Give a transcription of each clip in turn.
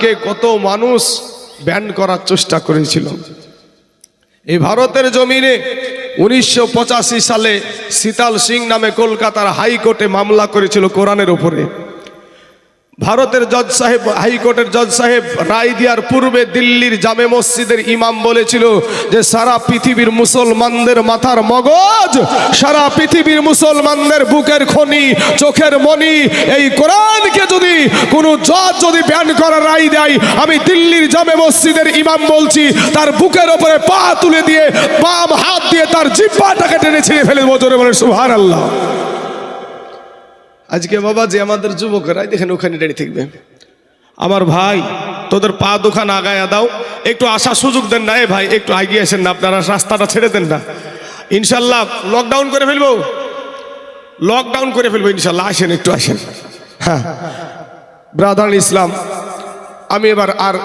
কোরআনকে কত মানুষ ব্যান করার চেষ্টা করেছিল। এই ভারতের জমিনে 1985 সালে শীতল সিং নামে কলকাতার হাইকোর্টে মামলা করেছিল কোরআনের উপরে। ভারতের জজ সাহেব, হাইকোর্টের জজ সাহেব রায় দেওয়ার পূর্বে দিল্লির জামে মসজিদের ইমাম বলেছিল যে সারা পৃথিবীর মুসলমানদের মাথার মগজ, সারা পৃথিবীর মুসলমানদের বুকের খনি, চোখের মনি, এই কোরআনকে যদি কোনো জজ যদি ব্যান করার রায় দেয়, আমি দিল্লির জামে মসজিদের ইমাম বলছি তার বুকের ওপরে পা তুলে দিয়ে বাম হাত দিয়ে তার জিহ্বাটাকে টেনে ছিঁড়ে ফেলে দেব। জোরে বলেন সুবহানাল্লাহ। আজকে বাবা যে আমাদের যুবকেরাই দেখেন ওখানে দাঁড়িয়ে থাকবে। আমার ভাই তোদের পা দুখান আগায়া দাও, একটু আসার সুযোগ দেন না। এ ভাই একটু এগিয়ে আসেন না, আপনারা রাস্তাটা ছেড়ে দেন না। ইনশাল্লাহ লকডাউন করে ফেলবো, লকডাউন করে ফেলবো ইনশাল্লাহ। আসেন, একটু আসেন। হ্যাঁ ব্রাদার ইসলাম, আমি এবার আর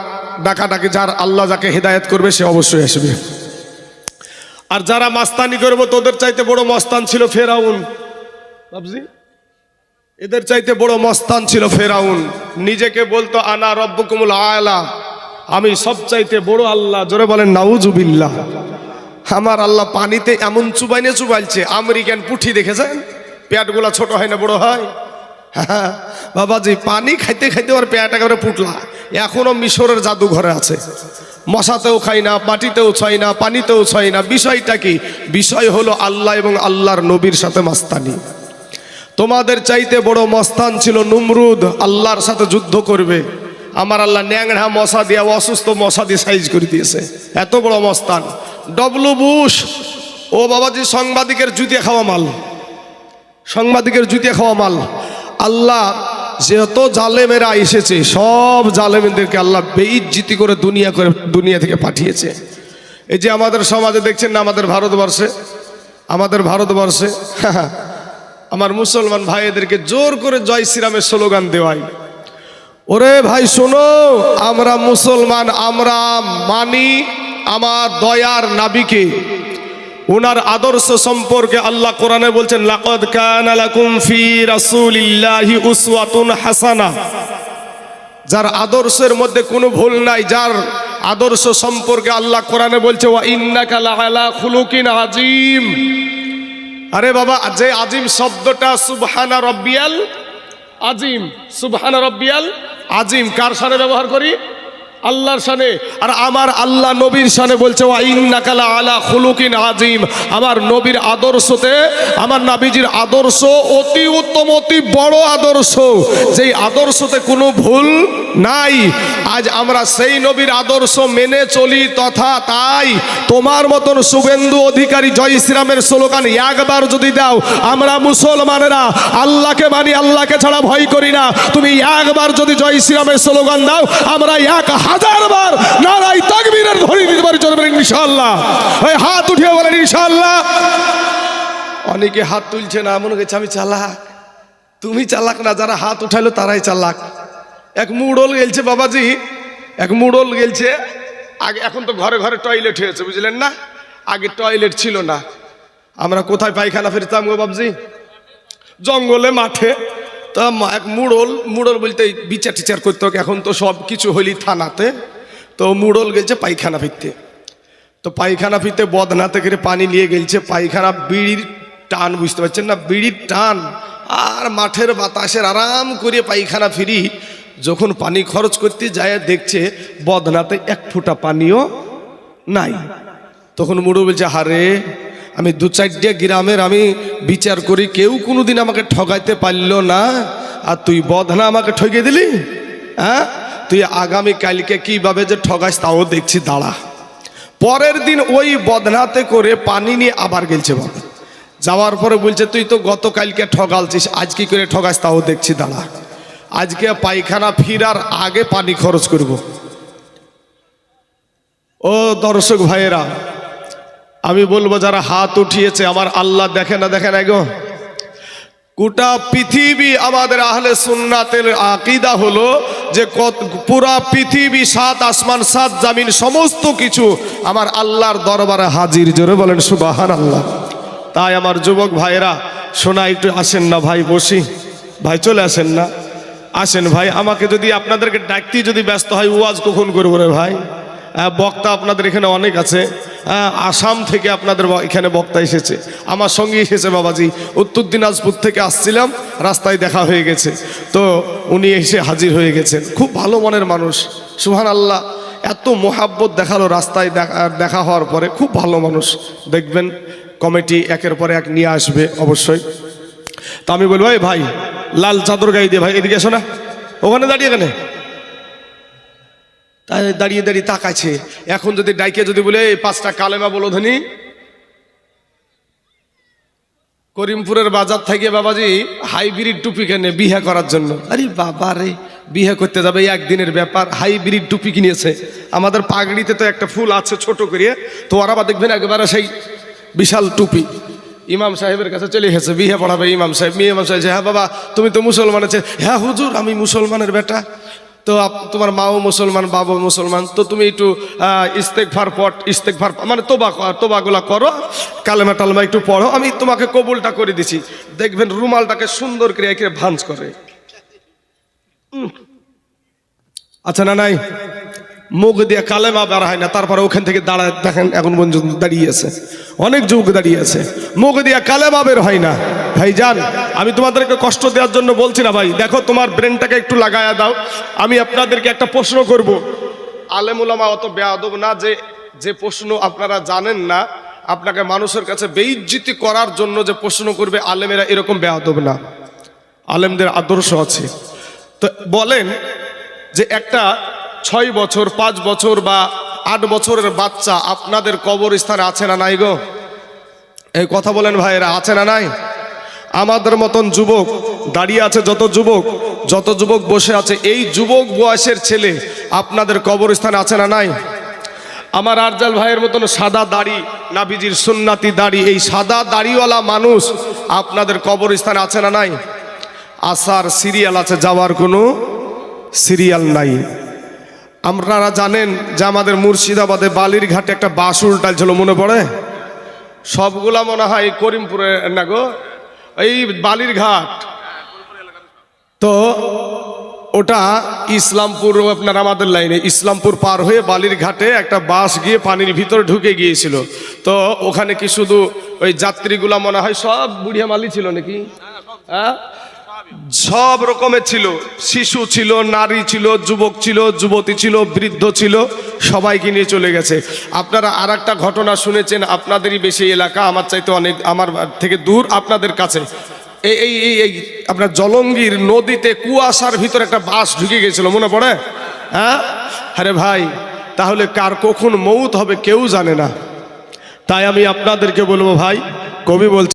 ডাকাডাকি, যার আল্লাহ যাকে হেদায়েত করবে সে অবশ্যই আসবে। আর যারা মাস্তানি করবো তোদের চাইতে বড় মস্তান ছিল ফেরাউন। বাবজি এদের চাইতে বড় মস্তান ছিল ফেরাউন। নিজেকে বলতো আনা রব্বুকুমুল আলা, আমি সব চাইতে বড় আল্লাহ। জোরে বলেন নাউজুবিল্লাহ। আমার আল্লাহ পানিতে এমন চুবাইনে চুবাইছে, আমেরিকান পুঁটি দেখেছেন? পেটগুলা ছোট হয় না বড় হয়? হ্যাঁ বাবাজি, পানি খাইতে খাইতে ওর পেট একেবারে পুটলা। এখনো মিশরের জাদুঘরে আছে। মশাতেও খাই না, মাটিতেও ছয় না, পানিতেও ছয় না। বিষয়টা কি? বিষয় হলো আল্লাহ এবং আল্লাহর নবীর সাথে মাস্তানি। তোমাদের চাইতে বড় মস্তান ছিল নমরুদ, আল্লাহর সাথে যুদ্ধ করবে। আমার আল্লাহ ন্যাংড়া মশা দিয়া, অসুস্থ মশা দিয়ে সাইজ করে দিয়েছে, এত বড় মস্তান। ডব্লু বুশ, ও বাবাজি সাংবাদিকের জুতিয়ে খাওয়া মাল, সাংবাদিকের জুতিয়ে খাওয়া মাল। আল্লাহ যত জালেমেরা এসেছে সব জালেমদেরকে আল্লাহ বেইজ্জতি করে দুনিয়া থেকে পাঠিয়েছে। এই যে আমাদের সমাজে দেখছেন না, আমাদের ভারতবর্ষে আমার মুসলমান ভাইদেরকে জোর করে জয় শ্রীরামের স্লোগান দেওয়াই। ওরে ভাই শোনো, আমরা মুসলমান, আমরা মানি আমার দয়ার নবীকে, ওনার আদর্শ সম্পর্কে আল্লাহ কোরআনে বলছেন লাকাদ কানা লাকুম ফি রাসূলিল্লাহি উসওয়াতুন হাসানাহ। যার আদর্শের মধ্যে কোনো ভুল নাই, যার আদর্শ সম্পর্কে আল্লাহ কোরআনে বলছে ওয়া ইন্নাকা লাআলা খুলুকিন আযীম। আরে বাবা, যে আজিম শব্দটা সুবহানা রব্বিয়াল আজিম, সুবহানা রব্বিয়াল আজিম কার শানে ব্যবহার করি? আল্লাহর শানে। আর আমার আল্লাহ নবীর শানে বলছে ওয়া ইন্নাকা লাআলা খুলুকিন আযীম। আমার নবীর আদর্শতে, আমার নবীজির আদর্শ অতি উত্তম, অতি বড় আদর্শ, যেই আদর্শতে কোনো ভুল নাই। আজ আমরা সেই নবীর আদর্শ মেনে চলি, তথা তাই তোমার মতন শুভেন্দু অধিকারী জয় শ্রীরামের স্লোগান একবার যদি দাও, আমরা মুসলমানেরা আল্লাহকে মানি, আল্লাহকে ছাড়া ভয় করি না। তুমি একবার যদি জয় শ্রীরামের স্লোগান দাও, আমরা 1000 বার নারায়ে তাকবীরের ধ্বনি দিতে পারি। চলবে ইনশাআল্লাহ। ওই হাত উঠিয়ে বলেন ইনশাআল্লাহ। অনেকে হাত তুলছে না, মনে করছে আমি চালাক। তুমি চালাক না, যারা হাত উঠাইলো তারাই চালাক। এক মুড়ল গেলছে বাবাজি, এক মুড়ল গেলছে আগে। এখন তো ঘরে ঘরে টয়লেট হয়েছে, বুঝলেন না? আগে টয়লেট ছিল না। আমরা কোথায় পায়খানা ফেরতাম গো বাবজি? জঙ্গলে, মাঠে। তা এক মুড়ল বলতে বিচার টিচার করতে হবে। এখন তো সব কিছু হলি থানাতে। তো মুড়ল গেলছে পায়খানা ফিরতে। তো পায়খানা ফিরতে বদনাতে করে পানি নিয়ে গেলছে। পায়খানা বিড়ির টান, বুঝতে পারছেন না? বিড়ির টান আর মাঠের বাতাসের আরাম করে পায়খানা ফিরি। যখন পানি খরচ করতে যায় দেখছে বদনাতে এক ফোঁটা পানিও নাই। তখন মুড়ল বলছে হারে, আমি 2-4 গ্রামের আমি বিচার করি, কেউ কোনোদিন আমাকে ঠগাইতে পারল না, আর তুই বদনা আমাকে ঠকিয়ে দিলি। হ্যাঁ, তুই আগামী কালকে কিভাবে যে ঠগাইস তাও দেখছি, দাঁড়া। পরের দিন ওই বদনাতে করে পানি নিয়ে আবার গেলছে বাবা। যাওয়ার পরে বলছে তুই তো গতকালকে ঠগালছিস, আজ কি করে ঠগাইস তাও দেখছি, দাঁড়া। আজকে পায়খানা ফিরার আগে পানি খরচ করব। ও দর্শক ভাইয়েরা, আমি বলবো যারা হাত উঠিয়েছে, আমার আল্লাহ দেখে না, দেখে না গো? গোটা পৃথিবী আমাদের আহলে সুন্নাতের আকীদা হলো যে পুরা পৃথিবী, 7 আসমান 7 জমিন সমস্ত কিছু আমার আল্লাহর দরবারে হাজির। জোরে বলেন সুবহানাল্লাহ। তাই আমার যুবক ভাইরা শোনা, একটু আসেন না ভাই, বসি ভাই, চলে আসেন না। আসেন ভাই, আমাকে যদি আপনাদেরকে ডাকতেই যদি ব্যস্ত হয়, ওয়াজ কখন করবো রে ভাই? বক্তা আপনাদের এখানে অনেক আছে। আসাম থেকে আপনাদের এখানে বক্তা এসেছে, আমার সঙ্গে এসেছে বাবাজি। উত্তর দিনাজপুর থেকে আসছিলাম, রাস্তায় দেখা হয়ে গেছে, তো উনি এসে হাজির হয়ে গেছেন। খুব ভালো মনের মানুষ, সুবহানাল্লাহ। এত মোহাব্বত দেখালো রাস্তায়, দেখা হওয়ার পরে। খুব ভালো মানুষ। দেখবেন কমিটি একের পর এক নিয়ে আসবে অবশ্যই। তা আমি বলবো, এই ভাই লাল চাদর গায়ে দিয়ে ভাই এদিকে এসো না। ওখানে দাঁড়িয়ে কেন? তাই দাঁড়িয়ে দাঁড়িয়ে তাকাচ্ছে। এখন যদি ডাইকে যদি বলে এই 5টা কালেমা বলো ধনী, করিমপুরের বাজার থেকে বাবাজি হাইব্রিড টুপি কেনে বিয়ে করার জন্য। আরে বাবা রে, বিয়ে করতে যাবে একদিনের ব্যাপার, হাইব্রিড টুপি কিনেছে। আমাদের পাগড়িতে তো একটা ফুল আছে ছোট করিয়ে, তো ওরা বা দেখবেন একবারে সেই বিশাল টুপি। ইমাম সাহেবের কাছে চলে এসেছে, বিয়ে পড়াবে ইমাম সাহেব। ইমাম সাহেব, হ্যাঁ বাবা তুমি তো মুসলমান আছে। হ্যাঁ হুজুর আমি মুসলমানের বেটা। তো তোমার মাও মুসলমান, বাবাও মুসলমান, তো তুমি একটু ইস্তেগফার মানে তোবাগুলা করো, কালেমা টালেমা একটু পড়ো, আমি তোমাকে কবুলটা করে দিছি। দেখবেন রুমালটাকে সুন্দর করে একে ভাঁজ করে। আচ্ছা না নাই, মুখ দিয়ে কালেমা বের হয় না, তারপরে ওখান থেকে দাঁড়ায় দেখেন এখন পর্যন্ত দাঁড়িয়ে আছে, অনেক যুগ দাঁড়িয়ে আছে, মুখ দিয়ে কালেমা বের হয় না। ভাই যান, আমি তোমাদেরকে কষ্ট দেওয়ার জন্য বলছি না ভাই। দেখো তোমার ব্রেনটাকে একটু লাগায়া দাও। আমি আপনাদেরকে একটা প্রশ্ন করব। আলেম উলামা অত বেয়াদব না যে প্রশ্ন আপনারা জানেন না, আপনাকে মানুষের কাছে বেইজ্জতি করার জন্য যে প্রশ্ন করবে, আলেমেরা এরকম বেয়াদব না। আলেমদের আদর্শ আছে। তো বলেন যে একটা 6 বছর 5 বছর বা 8 বছরের বাচ্চা আপনাদের কবরস্থানে আছে না নাই গো? এই কথা বলেন ভাইরা, আছে না নাই? আমাদের মতন যুবক দাঁড়িয়ে আছে, যত যুবক বসে আছে, এই যুবক বয়সের ছেলে আপনাদের কবরস্থানে আছে না নাই? আমার আরজাল ভাইয়ের মতন সাদা দাড়ি, নাবিজির সুন্নাতি দাড়ি, এই সাদা দাড়িওয়ালা মানুষ আপনাদের কবরস্থানে আছে না নাই? আসার সিরিয়াল আছে, যাওয়ার কোনো সিরিয়াল নাই। আপনারা জানেন যে আমাদের মুর্শিদাবাদে বালির ঘাটে একটা বাস উল্টাল, মনে পড়ে? সবগুলা মনে হয় করিমপুরে না গো, এই বালির ঘাট। তো ওটা ইসলামপুর, আপনার আমাদের লাইনে ইসলামপুর পার হয়ে বালির ঘাটে একটা বাস গিয়ে পানির ভিতরে ঢুকে গিয়েছিল। তো ওখানে কি শুধু ওই যাত্রীগুলা মনে হয় সব বুড়িয়া মালি ছিল নাকি? হ্যাঁ, সব রকমের ছিল, শিশু ছিল, নারী ছিল, যুবক ছিল, যুবতী ছিল, বৃদ্ধ ছিল, সবাইকে নিয়ে চলে গেছে। আপনারা আর একটা ঘটনা শুনেছেন, আপনাদেরই বেশি এলাকা, আমার চাইতে অনেক, আমার থেকে দূর, আপনাদের কাছে। এই আপনার জলঙ্গির নদীতে কুয়াশার ভিতরে একটা বাস ঢুকে গেছিল, মনে পড়ে? হ্যাঁ, আরে ভাই, তাহলে কার কখন মৌত হবে কেউ জানে না। তাই আমি আপনাদেরকে বলবো ভাই, কবি বলছে